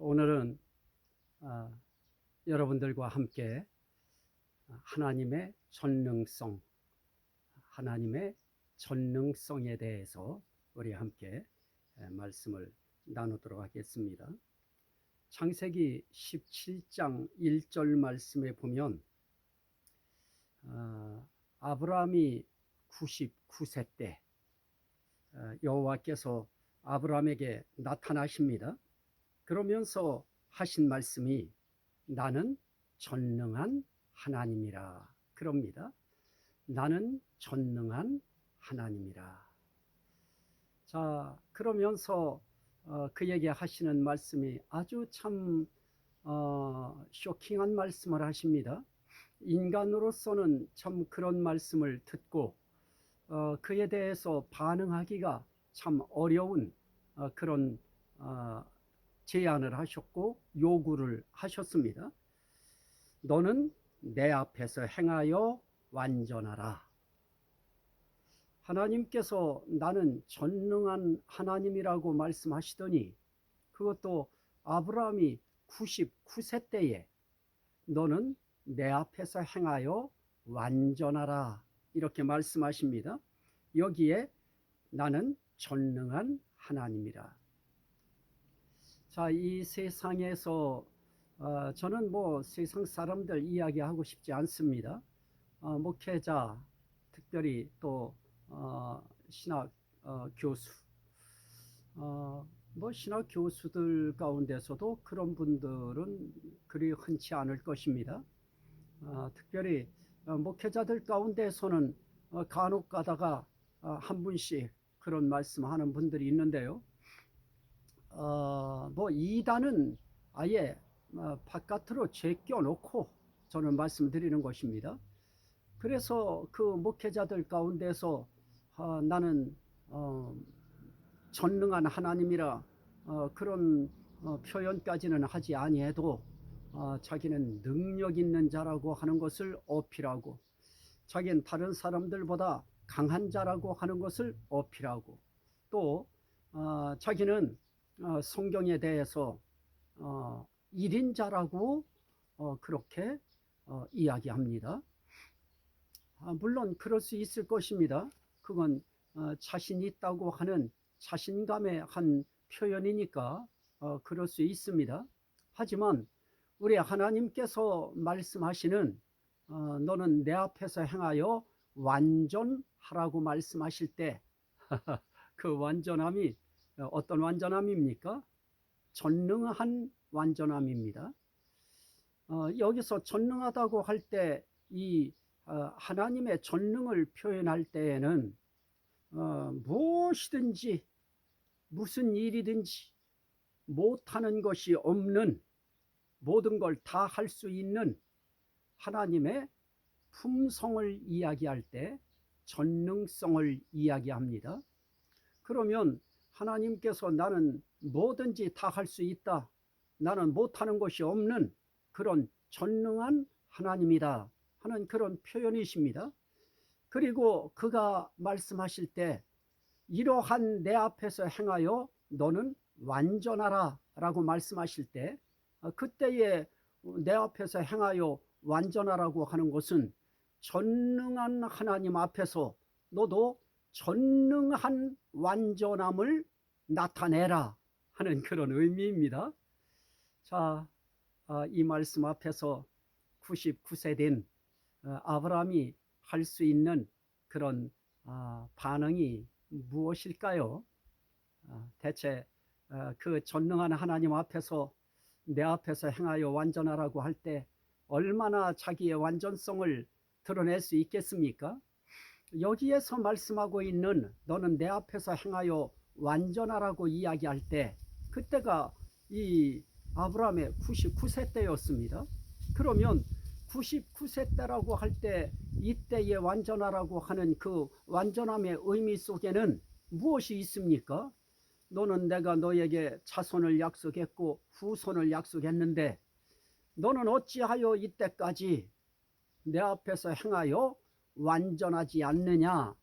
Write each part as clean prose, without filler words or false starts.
오늘은 여러분들과 함께 하나님의 전능성, 하나님의 전능성에 대해서 우리 함께 말씀을 나누도록 하겠습니다. 창세기 17장 1절 말씀에 보면 아브라함이 99세 때 여호와께서 아브라함에게 나타나십니다. 그러면서 하신 말씀이 나는 전능한 하나님이라 그럽니다. 나는 전능한 하나님이라. 자, 그러면서 그에게 하시는 말씀이 아주 참 쇼킹한 말씀을 하십니다. 인간으로서는 참 그런 말씀을 듣고 그에 대해서 반응하기가 참 어려운 그런 제안을 하셨고 요구를 하셨습니다. 너는 내 앞에서 행하여 완전하라. 하나님께서 나는 전능한 하나님이라고 말씀하시더니 그것도 아브라함이 99세 때에 너는 내 앞에서 행하여 완전하라 이렇게 말씀하십니다. 여기에 나는 전능한 하나님이라. 자, 이 세상에서 저는 세상 사람들 이야기하고 싶지 않습니다. 목회자, 특별히 또 신학 교수, 신학 교수들 가운데서도 그런 분들은 그리 흔치 않을 것입니다. 특별히 목회자들 가운데서는 간혹 가다가 한 분씩 그런 말씀하는 분들이 있는데요. 이단은 아예 바깥으로 제껴놓고 저는 말씀드리는 것입니다. 그래서 그 목회자들 가운데서 나는 전능한 하나님이라 그런 표현까지는 하지 아니해도 자기는 능력 있는 자라고 하는 것을 어필하고 자기는 다른 사람들보다 강한 자라고 하는 것을 어필하고 또 자기는 성경에 대해서 1인자라고 그렇게 이야기합니다. 물론 그럴 수 있을 것입니다. 그건 자신 있다고 하는 자신감의 한 표현이니까 그럴 수 있습니다. 하지만 우리 하나님께서 말씀하시는 너는 내 앞에서 행하여 완전하라고 말씀하실 때 그 완전함이 어떤 완전함입니까? 전능한 완전함입니다. 여기서 전능하다고 할 때 이 하나님의 전능을 표현할 때에는 무엇이든지 무슨 일이든지 못하는 것이 없는 모든 걸 다 할 수 있는 하나님의 품성을 이야기할 때 전능성을 이야기합니다. 그러면 하나님께서 나는 뭐든지 다 할 수 있다. 나는 못하는 것이 없는 그런 전능한 하나님이다 하는 그런 표현이십니다. 그리고 그가 말씀하실 때 이러한 내 앞에서 행하여 너는 완전하라 라고 말씀하실 때 그때에 내 앞에서 행하여 완전하라고 하는 것은 전능한 하나님 앞에서 너도 전능한 완전함을 나타내라 하는 그런 의미입니다. 자, 이 말씀 앞에서 99세 된 아브라함이 할 수 있는 그런 반응이 무엇일까요? 대체 그 전능한 하나님 앞에서 내 앞에서 행하여 완전하라고 할 때 얼마나 자기의 완전성을 드러낼 수 있겠습니까? 여기에서 말씀하고 있는 너는 내 앞에서 행하여 완전하라고 이야기할 때 그때가 이 아브라함의 99세 때였습니다. 그러면 99세 때라고 할 때 이때에 완전하라고 하는 그 완전함의 의미 속에는 무엇이 있습니까? 너는 내가 너에게 자손을 약속했고 후손을 약속했는데 너는 어찌하여 이때까지 내 앞에서 행하여 완전하지 않느냐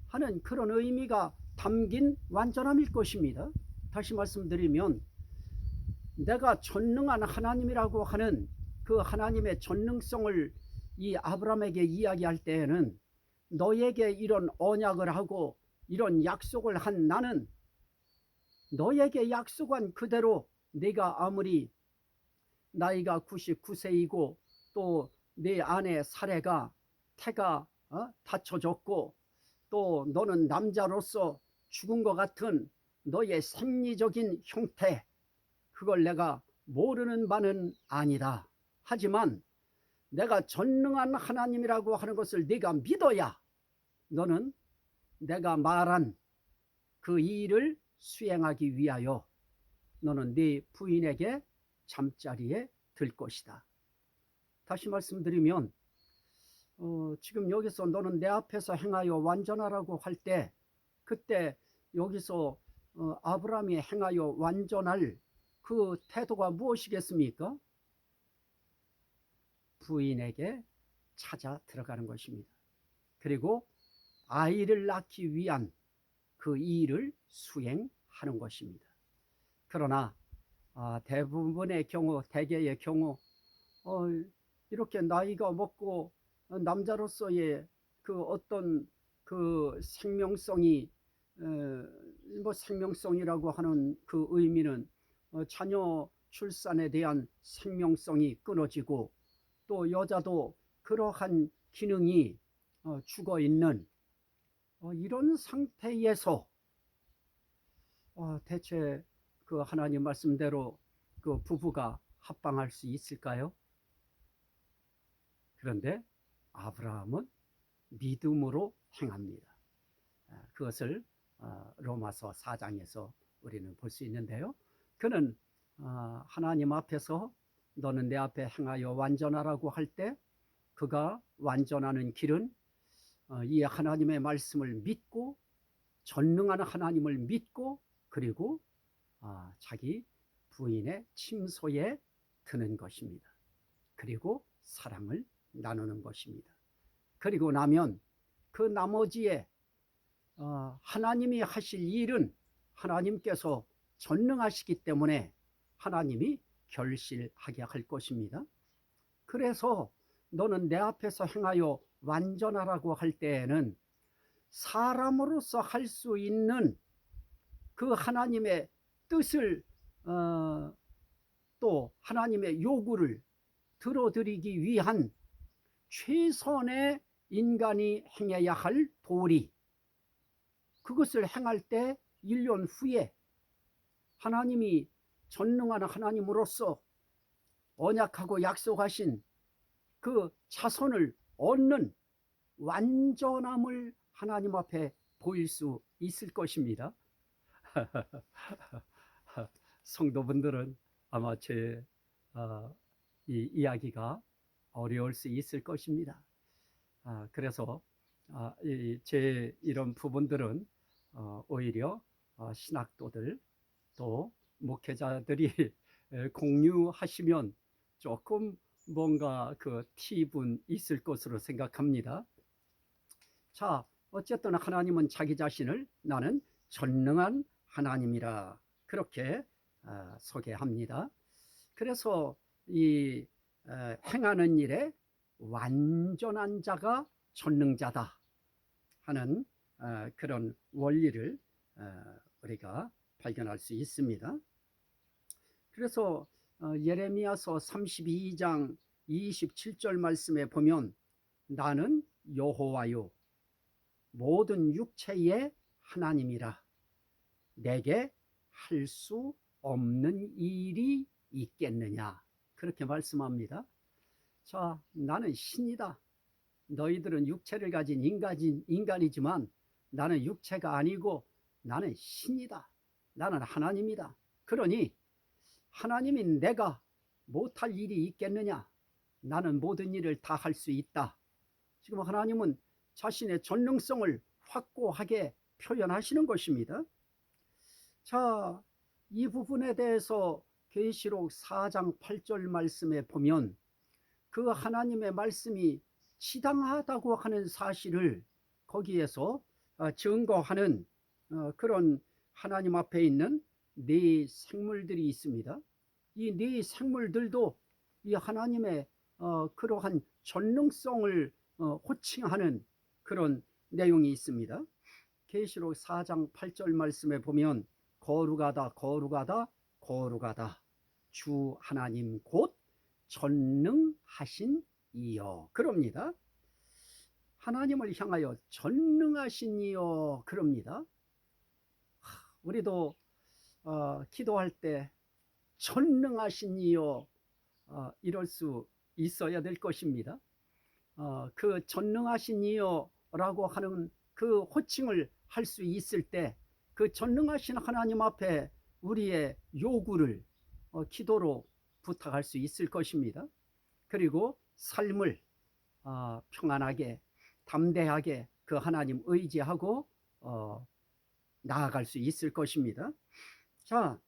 하는 그런 의미가 담긴 완전함일 것입니다. 다시 말씀드리면 내가 전능한 하나님이라고 하는 그 하나님의 전능성을 이 아브라함에게 이야기할 때에는 너에게 이런 언약을 하고 이런 약속을 한 나는 너에게 약속한 그대로 네가 아무리 나이가 99세이고 또 네 아내 사례가 태가 다쳐졌고 또 너는 남자로서 죽은 것 같은 너의 생리적인 형태, 그걸 내가 모르는 바는 아니다. 하지만 내가 전능한 하나님이라고 하는 것을 네가 믿어야 너는 내가 말한 그 일을 수행하기 위하여 너는 네 부인에게 잠자리에 들 것이다. 다시 말씀드리면 지금 여기서 너는 내 앞에서 행하여 완전하라고 할 때 그때 여기서 아브라함이 행하여 완전할 그 태도가 무엇이겠습니까? 부인에게 찾아 들어가는 것입니다. 그리고 아이를 낳기 위한 그 일을 수행하는 것입니다. 그러나 대부분의 경우, 대개의 경우 이렇게 나이가 먹고 남자로서의 그 어떤 그 생명성이 뭐 생명성이라고 하는 그 의미는 자녀 출산에 대한 생명성이 끊어지고 또 여자도 그러한 기능이 죽어 있는 이런 상태에서 대체 그 하나님 말씀대로 그 부부가 합방할 수 있을까요? 그런데 아브라함은 믿음으로 행합니다. 그것을 로마서 4장에서 우리는 볼 수 있는데요. 그는 하나님 앞에서 너는 내 앞에 행하여 완전하라고 할 때 그가 완전하는 길은 이 하나님의 말씀을 믿고 전능한 하나님을 믿고 그리고 자기 부인의 침소에 드는 것입니다. 그리고 사랑을 나누는 것입니다. 그리고 나면 그 나머지에 하나님이 하실 일은 하나님께서 전능하시기 때문에 하나님이 결실하게 할 것입니다. 그래서 너는 내 앞에서 행하여 완전하라고 할 때에는 사람으로서 할 수 있는 그 하나님의 뜻을 또 하나님의 요구를 들어드리기 위한 최선의 인간이 행해야 할 도리, 그것을 행할 때 1년 후에 하나님이 전능한 하나님으로서 언약하고 약속하신 그 자손을 얻는 완전함을 하나님 앞에 보일 수 있을 것입니다. 성도분들은 아마 제 이 이야기가 어려울 수 있을 것입니다. 그래서 제 이런 부분들은 오히려 신학도들 또 목회자들이 공유하시면 조금 뭔가 그 팁은 있을 것으로 생각합니다. 자, 어쨌든 하나님은 자기 자신을 나는 전능한 하나님이라 그렇게 소개합니다. 그래서 이 행하는 일에 완전한 자가 전능자다 하는 그런 원리를 우리가 발견할 수 있습니다. 그래서 예레미야서 32장 27절 말씀에 보면 나는 여호와요 모든 육체의 하나님이라 내게 할 수 없는 일이 있겠느냐 그렇게 말씀합니다. 자, 나는 신이다. 너희들은 육체를 가진 인간이지만 나는 육체가 아니고 나는 신이다. 나는 하나님이다. 그러니 하나님이 내가 못할 일이 있겠느냐? 나는 모든 일을 다 할 수 있다. 지금 하나님은 자신의 전능성을 확고하게 표현하시는 것입니다. 자, 이 부분에 대해서 계시록 4장 8절 말씀에 보면 그 하나님의 말씀이 지당하다고 하는 사실을 거기에서 증거하는 그런 하나님 앞에 있는 네 생물들이 있습니다. 이 네 생물들도 이 하나님의 그러한 전능성을 호칭하는 그런 내용이 있습니다. 계시록 4장 8절 말씀에 보면 거룩하다 거룩하다 거룩하다 주 하나님 곧 전능하신 이여 그럽니다. 하나님을 향하여 전능하신 이여 그럽니다. 우리도 기도할 때 전능하신 이여 이럴 수 있어야 될 것입니다. 그 전능하신 이여라고 하는 그 호칭을 할 수 있을 때 그 전능하신 하나님 앞에 우리의 요구를 기도로 부탁할 수 있을 것입니다. 그리고 삶을 평안하게 담대하게 그 하나님 의지하고 나아갈 수 있을 것입니다. 자,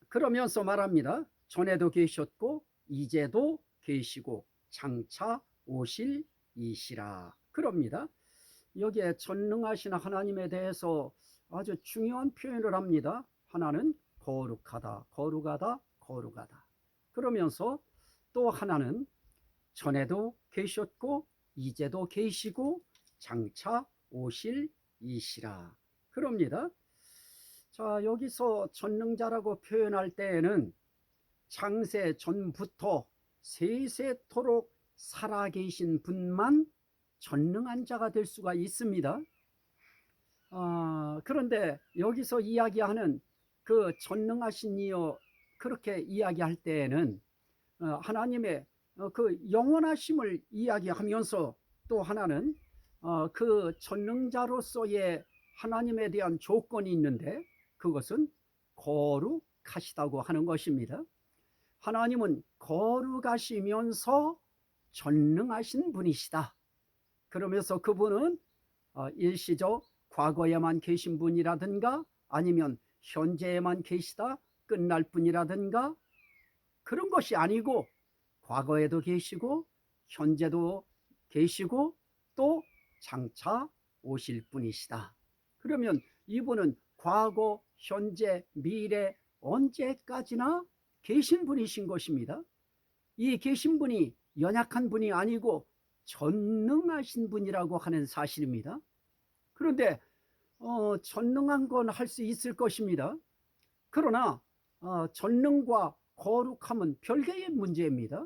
그러면서 말합니다. 전에도 계셨고 이제도 계시고 장차 오실 이시라 그럽니다. 여기에 전능하신 하나님에 대해서 아주 중요한 표현을 합니다. 하나는 거룩하다 거룩하다 거룩하다 그러면서 또 하나는 전에도 계셨고 이제도 계시고 장차 오실 이시라 그럽니다. 자, 여기서 전능자라고 표현할 때에는 창세 전부터 세세토록 살아계신 분만 전능한 자가 될 수가 있습니다. 그런데 여기서 이야기하는 그 전능하신 이여 그렇게 이야기할 때에는 하나님의 그 영원하심을 이야기하면서 또 하나는 그 전능자로서의 하나님에 대한 조건이 있는데 그것은 거룩하시다고 하는 것입니다. 하나님은 거룩하시면서 전능하신 분이시다. 그러면서 그분은 일시적 과거에만 계신 분이라든가 아니면 현재에만 계시다 끝날 분이라든가 그런 것이 아니고 과거에도 계시고 현재도 계시고 또 장차 오실 분이시다. 그러면 이분은 과거, 현재, 미래 언제까지나 계신 분이신 것입니다. 이 계신 분이 연약한 분이 아니고 전능하신 분이라고 하는 사실입니다. 그런데 전능한 건 할 수 있을 것입니다. 그러나 전능과 거룩함은 별개의 문제입니다.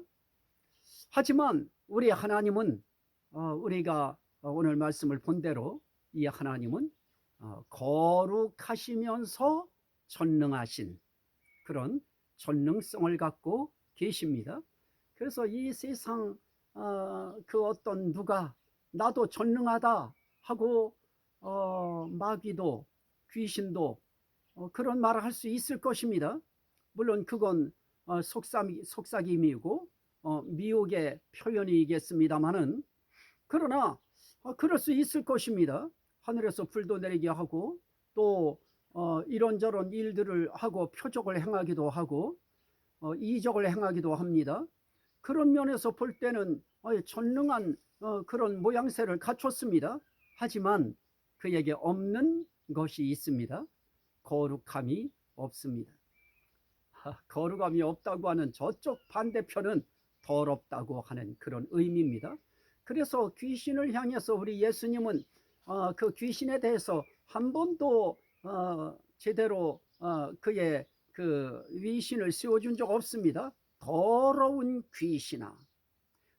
하지만 우리 하나님은 우리가 오늘 말씀을 본 대로 이 하나님은 거룩하시면서 전능하신 그런 전능성을 갖고 계십니다. 그래서 이 세상 그 어떤 누가 나도 전능하다 하고 마귀도 귀신도 그런 말을 할 수 있을 것입니다. 물론 그건 속삭임이고 미혹의 표현이겠습니다마는 그러나 그럴 수 있을 것입니다. 하늘에서 불도 내리게 하고 또 이런저런 일들을 하고 표적을 행하기도 하고 이적을 행하기도 합니다. 그런 면에서 볼 때는 전능한 그런 모양새를 갖췄습니다. 하지만 그에게 없는 것이 있습니다. 거룩함이 없습니다. 거룩함이 없다고 하는 저쪽 반대편은 더럽다고 하는 그런 의미입니다. 그래서 귀신을 향해서 우리 예수님은 그 귀신에 대해서 한 번도 제대로 그의 그 위신을 씌워준 적 없습니다. 더러운 귀신아,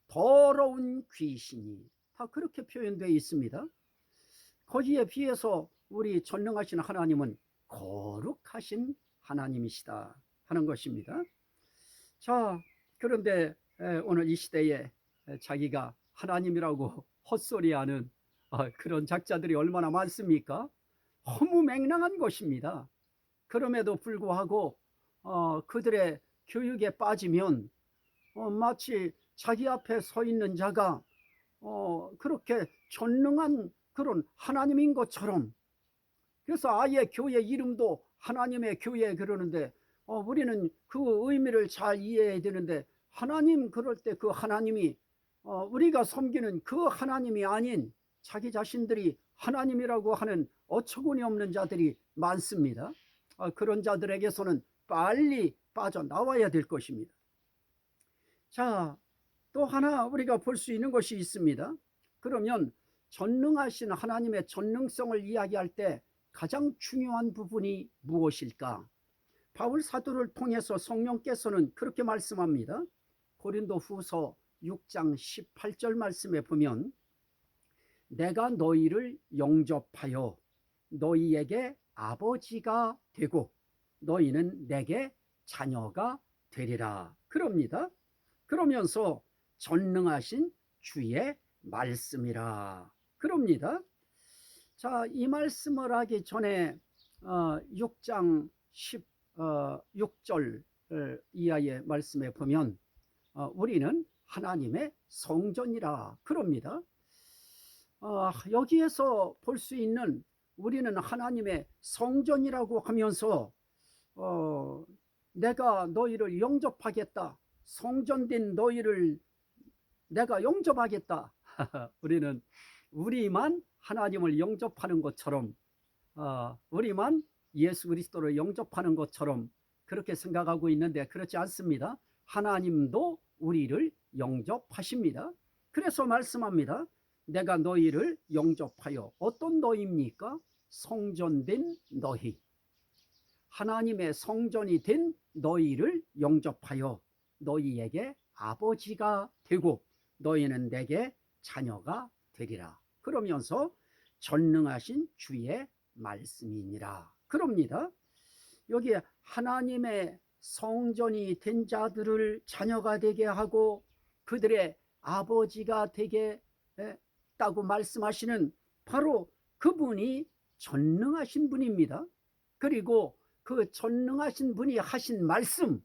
더러운 귀신이 다 그렇게 표현되어 있습니다. 거기에 비해서 우리 전능하신 하나님은 거룩하신 하나님이시다 하는 것입니다. 자, 그런데 오늘 이 시대에 자기가 하나님이라고 헛소리하는 그런 작자들이 얼마나 많습니까? 허무맹랑한 것입니다. 그럼에도 불구하고 그들의 교육에 빠지면 마치 자기 앞에 서 있는 자가 그렇게 전능한 그런 하나님인 것처럼 그래서 아예 교회 이름도 하나님의 교회 그러는데 우리는 그 의미를 잘 이해해야 되는데 하나님 그럴 때 그 하나님이 우리가 섬기는 그 하나님이 아닌 자기 자신들이 하나님이라고 하는 어처구니 없는 자들이 많습니다. 그런 자들에게서는 빨리 빠져나와야 될 것입니다. 자, 또 하나 우리가 볼 수 있는 것이 있습니다. 그러면 전능하신 하나님의 전능성을 이야기할 때 가장 중요한 부분이 무엇일까? 바울 사도를 통해서 성령께서는 그렇게 말씀합니다. 고린도 후서 6장 18절 말씀에 보면 내가 너희를 영접하여 너희에게 아버지가 되고 너희는 내게 자녀가 되리라 그럽니다. 그러면서 전능하신 주의 말씀이라 그럽니다. 자, 이 말씀을 하기 전에 6장 16절 이하의 말씀에 보면 우리는 하나님의 성전이라 그럽니다. 여기에서 볼 수 있는 우리는 하나님의 성전이라고 하면서 내가 너희를 영접하겠다. 성전된 너희를 내가 영접하겠다. 우리는 우리만 하나님을 영접하는 것처럼 우리만 예수 그리스도를 영접하는 것처럼 그렇게 생각하고 있는데 그렇지 않습니다. 하나님도 우리를 영접하십니다. 그래서 말씀합니다. 내가 너희를 영접하여 어떤 너희입니까? 성전된 너희. 하나님의 성전이 된 너희를 영접하여 너희에게 아버지가 되고 너희는 내게 자녀가 되리라. 그러면서 전능하신 주의 말씀이니라. 그럽니다. 여기에 하나님의 성전이 된 자들을 자녀가 되게 하고 그들의 아버지가 되게 했다고 말씀하시는 바로 그분이 전능하신 분입니다. 그리고 그 전능하신 분이 하신 말씀,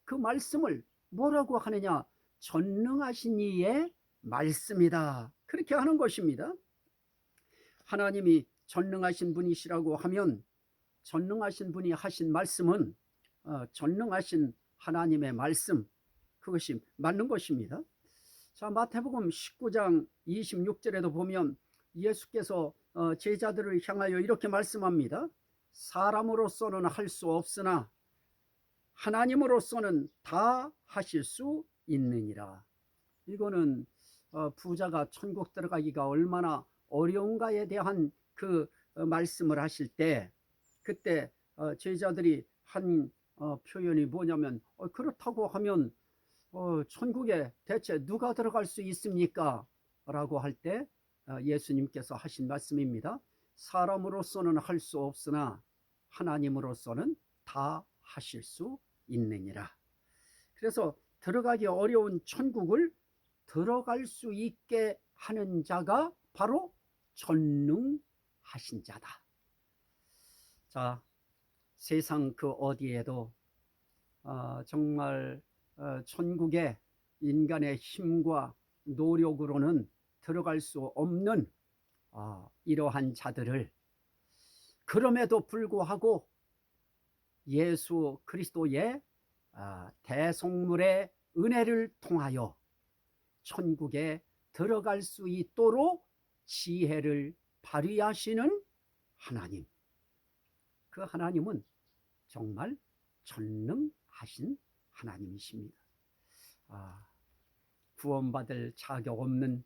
그 말씀을 뭐라고 하느냐? 전능하신 이의 말씀이다. 그렇게 하는 것입니다. 하나님이 전능하신 분이시라고 하면 전능하신 분이 하신 말씀은 전능하신 하나님의 말씀, 그것이 맞는 것입니다. 자, 마태복음 19장 26절에도 보면 예수께서 제자들을 향하여 이렇게 말씀합니다. 사람으로서는 할 수 없으나 하나님으로서는 다 하실 수 있느니라. 이거는 부자가 천국 들어가기가 얼마나 어려운가에 대한 그 말씀을 하실 때 그때 제자들이 한 표현이 뭐냐면 그렇다고 하면 천국에 대체 누가 들어갈 수 있습니까? 라고 할 때 예수님께서 하신 말씀입니다. 사람으로서는 할 수 없으나 하나님으로서는 다 하실 수 있느니라. 그래서 들어가기 어려운 천국을 들어갈 수 있게 하는 자가 바로 전능하신 자다. 자, 세상 그 어디에도 정말 천국에 인간의 힘과 노력으로는 들어갈 수 없는 이러한 자들을 그럼에도 불구하고 예수 그리스도의 대속물의 은혜를 통하여 천국에 들어갈 수 있도록 지혜를 발휘하시는 하나님, 그 하나님은 정말 전능하신 하나님이십니다. 구원받을 자격 없는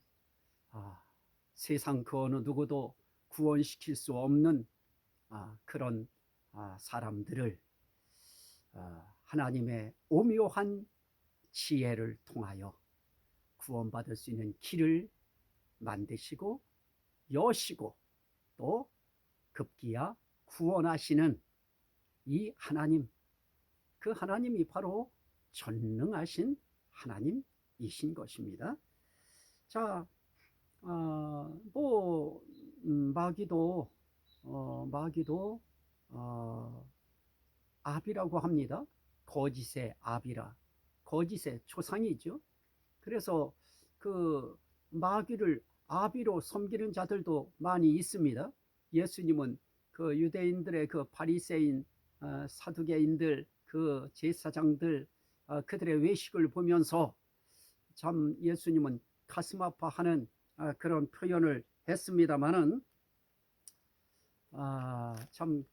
세상 그 어느 누구도 구원시킬 수 없는 그런 사람들을 하나님의 오묘한 지혜를 통하여 구원받을 수 있는 길을 만드시고 여시고 또 급기야 구원하시는 이 하나님, 그 하나님이 바로 전능하신 하나님이신 것입니다. 자, 마귀도 아비라고 합니다. 거짓의 아비라, 거짓의 초상이죠. 그래서 그 마귀를 아비로 섬기는 자들도 많이 있습니다. 예수님은 그 유대인들의 그 바리새인, 사두개인들, 그 제사장들, 그들의 외식을 보면서 참 예수님은 가슴 아파하는 그런 표현을 했습니다마는 참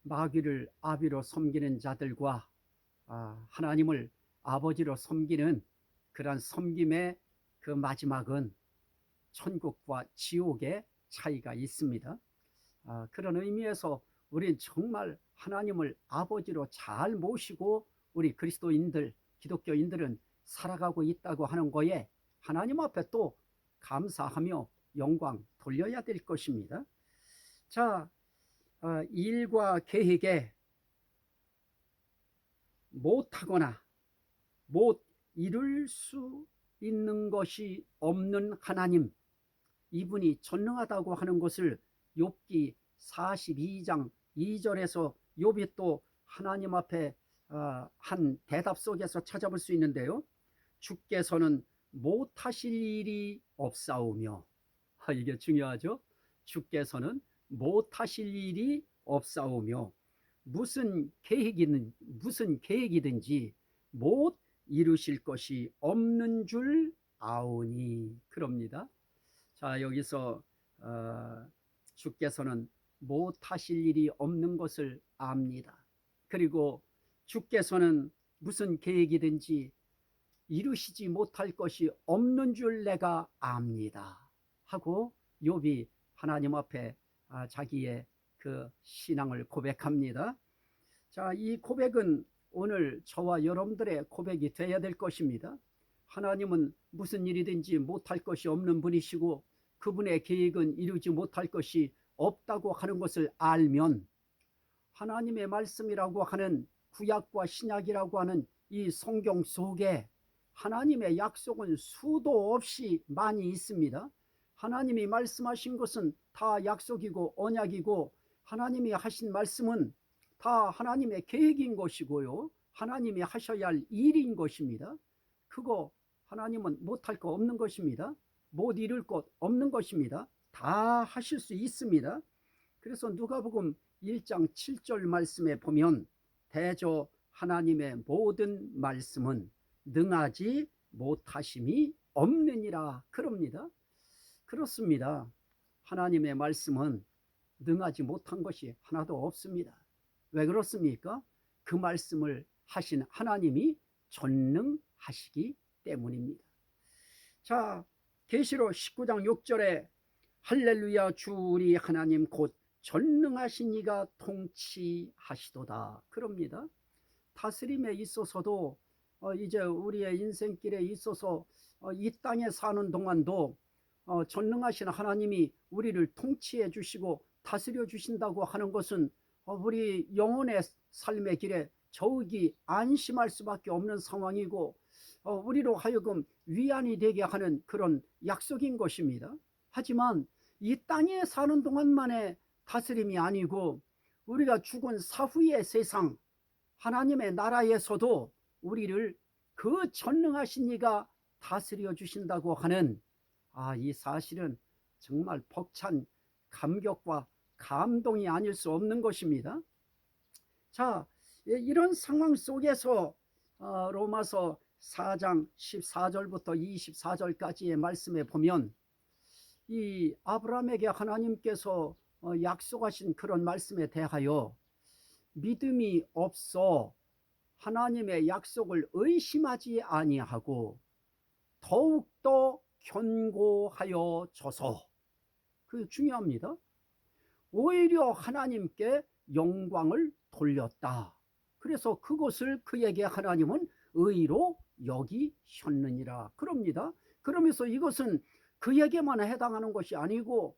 마귀를 아비로 섬기는 자들과 하나님을 아버지로 섬기는 그러한 섬김의 그 마지막은 천국과 지옥의 차이가 있습니다. 그런 의미에서 우리는 정말 하나님을 아버지로 잘 모시고 우리 그리스도인들, 기독교인들은 살아가고 있다고 하는 거에 하나님 앞에 또 감사하며 영광 돌려야 될 것입니다. 자, 일과 계획에 못하거나 못 이룰 수 있는 것이 없는 하나님, 이분이 전능하다고 하는 것을 욥기 42장 2절에서 욥이 또 하나님 앞에 한 대답 속에서 찾아볼 수 있는데요. 주께서는 못하실 일이 없사오며, 이게 중요하죠. 주께서는 못하실 일이 없사오며 무슨 계획이든지 못 이루실 것이 없는 줄 아오니, 그럽니다. 자, 여기서 주께서는 못하실 일이 없는 것을 압니다. 그리고 주께서는 무슨 계획이든지 이루시지 못할 것이 없는 줄 내가 압니다 하고 욥이 하나님 앞에 자기의 그 신앙을 고백합니다. 자, 이 고백은 오늘 저와 여러분들의 고백이 되어야 될 것입니다. 하나님은 무슨 일이든지 못할 것이 없는 분이시고 그분의 계획은 이루지 못할 것이 없다고 하는 것을 알면 하나님의 말씀이라고 하는 구약과 신약이라고 하는 이 성경 속에 하나님의 약속은 수도 없이 많이 있습니다. 하나님이 말씀하신 것은 다 약속이고 언약이고 하나님이 하신 말씀은 다 하나님의 계획인 것이고요. 하나님이 하셔야 할 일인 것입니다. 그거 하나님은 못할 거 없는 것입니다. 못 이룰 것 없는 것입니다. 다 하실 수 있습니다. 그래서 누가복음 1장 7절 말씀에 보면 대저 하나님의 모든 말씀은 능하지 못하심이 없느니라 그럽니다. 그렇습니다. 하나님의 말씀은 능하지 못한 것이 하나도 없습니다. 왜 그렇습니까? 그 말씀을 하신 하나님이 전능하시기 때문입니다. 자, 계시록 19장 6절에 할렐루야 주 우리 하나님 곧 전능하신 이가 통치하시도다 그럽니다. 다스림에 있어서도 이제 우리의 인생길에 있어서 이 땅에 사는 동안도 전능하신 하나님이 우리를 통치해 주시고 다스려 주신다고 하는 것은 우리 영혼의 삶의 길에 저욱이 안심할 수밖에 없는 상황이고 우리로 하여금 위안이 되게 하는 그런 약속인 것입니다. 하지만 이 땅에 사는 동안만의 다스림이 아니고 우리가 죽은 사후의 세상 하나님의 나라에서도 우리를 그 전능하신 이가 다스려 주신다고 하는 이 사실은 정말 벅찬 감격과 감동이 아닐 수 없는 것입니다. 자, 이런 상황 속에서 로마서 4장 14절부터 24절까지의 말씀에 보면 이 아브라함에게 하나님께서 약속하신 그런 말씀에 대하여 믿음이 없어 하나님의 약속을 의심하지 아니하고 더욱더 견고하여 져서, 그 중요합니다. 오히려 하나님께 영광을 돌렸다. 그래서 그것을 그에게 하나님은 의로 여기셨느니라 그럽니다. 그러면서 이것은 그에게만 해당하는 것이 아니고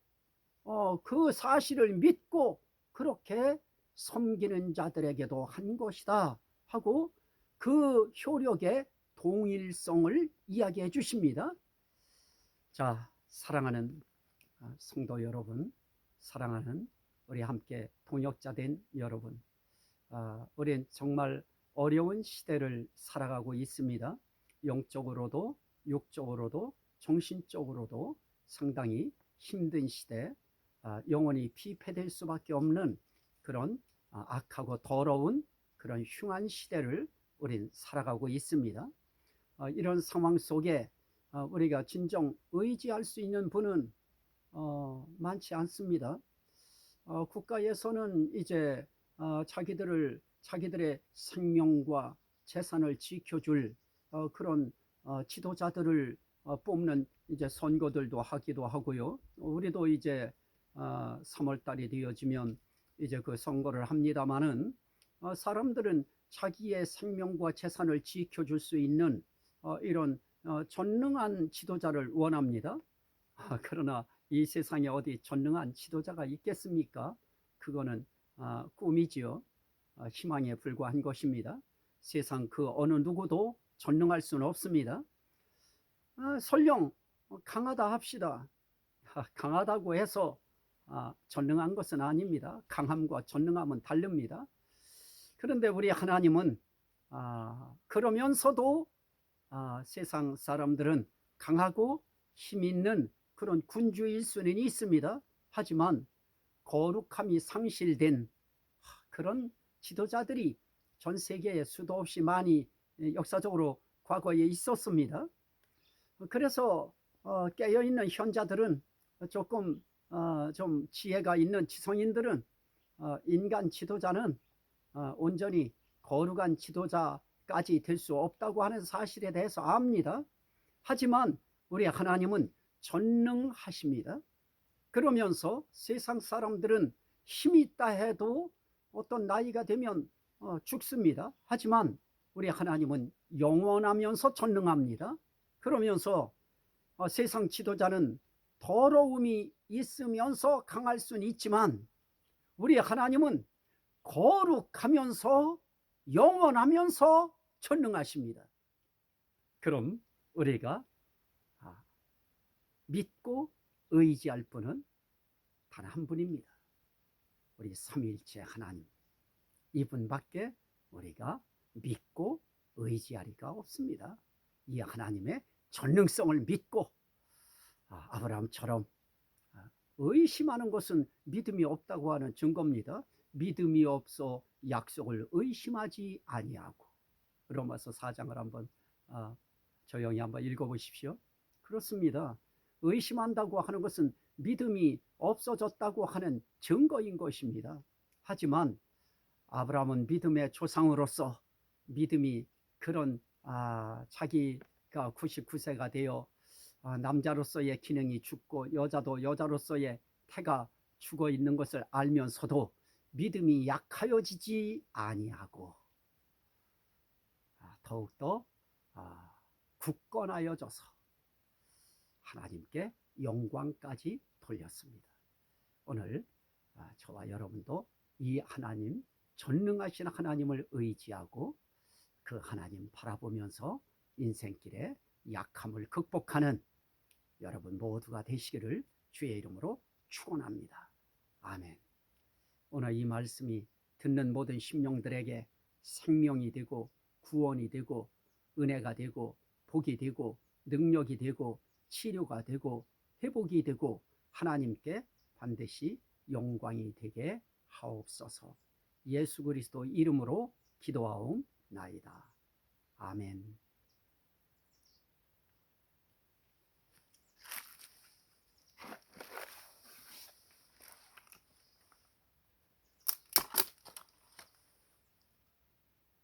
그 사실을 믿고 그렇게 섬기는 자들에게도 한 것이다 하고 그 효력의 동일성을 이야기해 주십니다. 자, 사랑하는 성도 여러분, 사랑하는 우리 함께 동역자된 여러분, 우리는 정말 어려운 시대를 살아가고 있습니다. 영적으로도 육적으로도 정신적으로도 상당히 힘든 시대, 영혼이 피폐될 수밖에 없는 그런 악하고 더러운 그런 흉한 시대를 우리는 살아가고 있습니다. 이런 상황 속에 우리가 진정 의지할 수 있는 분은 많지 않습니다. 국가에서는 이제 자기들의 생명과 재산을 지켜줄 그런 지도자들을 뽑는 이제 선거들도 하기도 하고요. 우리도 이제 3월 달이 되어지면 이제 그 선거를 합니다마는 사람들은 자기의 생명과 재산을 지켜줄 수 있는 이런 전능한 지도자를 원합니다. 그러나 이 세상에 어디 전능한 지도자가 있겠습니까? 그거는 꿈이지요. 희망에 불과한 것입니다. 세상 그 어느 누구도 전능할 수는 없습니다. 설령 강하다 합시다. 강하다고 해서 전능한 것은 아닙니다. 강함과 전능함은 다릅니다. 그런데 우리 하나님은 그러면서도 세상 사람들은 강하고 힘 있는 그런 군주일 수는 있습니다. 하지만 거룩함이 상실된 그런 지도자들이 전 세계에 수도 없이 많이 역사적으로 과거에 있었습니다. 그래서 깨어있는 현자들은 조금 좀 지혜가 있는 지성인들은 인간 지도자는 온전히 거룩한 지도자까지 될 수 없다고 하는 사실에 대해서 압니다. 하지만 우리 하나님은 전능하십니다. 그러면서 세상 사람들은 힘이 있다 해도 어떤 나이가 되면 죽습니다. 하지만 우리 하나님은 영원하면서 전능합니다. 그러면서 세상 지도자는 더러움이 있으면서 강할 수는 있지만 우리 하나님은 거룩하면서 영원하면서 전능하십니다. 그럼 우리가 믿고 의지할 분은 단 한 분입니다. 우리 삼위일체 하나님, 이분밖에 우리가 믿고 의지할 리가 없습니다. 이 하나님의 전능성을 믿고 아브라함처럼 의심하는 것은 믿음이 없다고 하는 증거입니다. 믿음이 없어 약속을 의심하지 아니하고. 로마서 4장을 한번 조용히 한번 읽어보십시오. 그렇습니다. 의심한다고 하는 것은 믿음이 없어졌다고 하는 증거인 것입니다. 하지만 아브라함은 믿음의 조상으로서 믿음이 그런 자기가 99세가 되어 남자로서의 기능이 죽고 여자도 여자로서의 태가 죽어 있는 것을 알면서도 믿음이 약하여지지 아니하고 더욱더 굳건하여져서 하나님께 영광까지 돌렸습니다. 오늘 저와 여러분도 이 하나님, 전능하신 하나님을 의지하고 그 하나님 바라보면서 인생길에 약함을 극복하는 여러분 모두가 되시기를 주의 이름으로 축원합니다. 아멘. 오늘 이 말씀이 듣는 모든 심령들에게 생명이 되고 구원이 되고 은혜가 되고 복이 되고 능력이 되고 치료가 되고 회복이 되고 하나님께 반드시 영광이 되게 하옵소서. 예수 그리스도 이름으로 기도하옵나이다. 아멘.